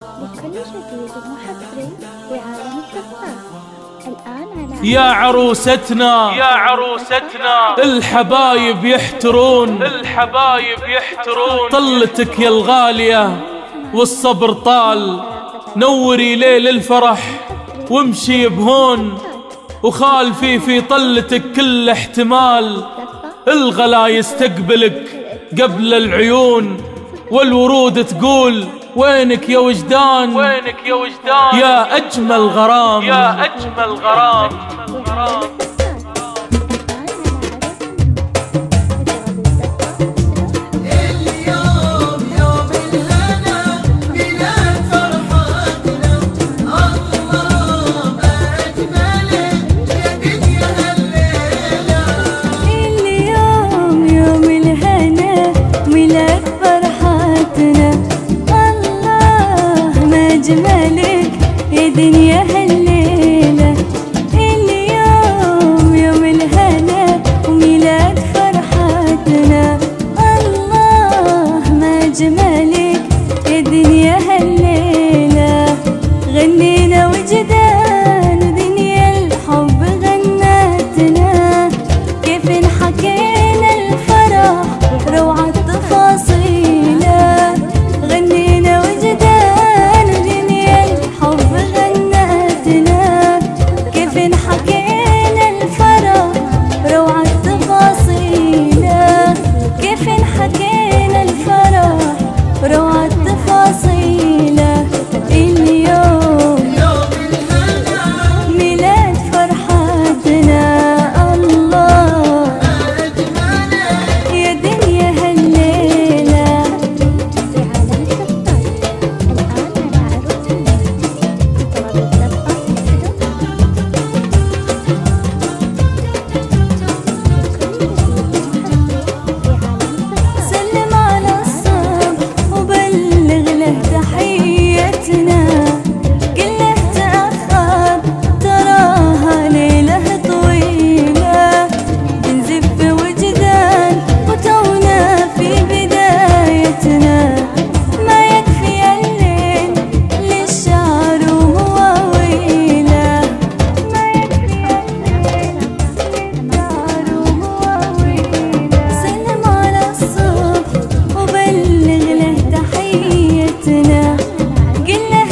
بكل جديد ومحفري بعالم القصص. الآن على يا عروستنا يا عروستنا، الحبايب يحترون الحبايب يحترون، طلتك يا الغالية والصبر طال، نوري ليل الفرح وامشي بهون، وخالفي في طلتك كل احتمال، الغلا يستقبلك قبل العيون، والورود تقول وينك يا وجدان، وينك يا وجدان، يا أجمل غرام، يا أجمل غرام. أجملك يا دنيا هالليلة، اليوم يوم الهنا وميلاد فرحتنا، الله ما أجملك يا دنيا هالليلة، غنينا وجدان ودنيا الحب غنتنا، كيف حكينا الفرح روعة تفاصيله، غنينا وجدان روعة تفاصيله، اليوم يوم الهنا ميلاد فرحتنا، الله أجملك يا دنيا هالليلة. سلم على الصبح وبلغ له تحيتنا، قل له تأخر تراها ليلة طويلة، بنزف وجدان وتونا في بدايتنا، ما يكفي الليل للشعر ومواويله، ما يكفي الليل للشعر ومواويله، سلم على الصبح وبلغ له تحيتنا، قل له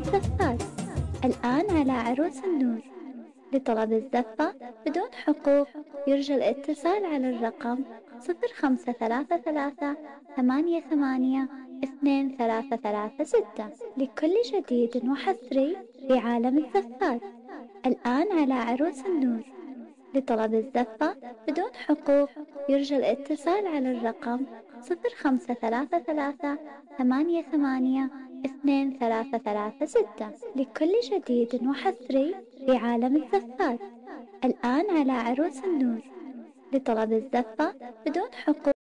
الزفات. الآن على عروس النور. لطلب الزفة بدون حقوق يرجى الاتصال على الرقم 0533 88 2336 لكل جديد وحصري في عالم الزفات. الآن على عروس النور. لطلب الزفة بدون حقوق يرجى الاتصال على الرقم 0533 88 2336 لكل جديد وحصري في عالم الزفات. الآن على عروس النور. لطلب الزفة بدون حقوق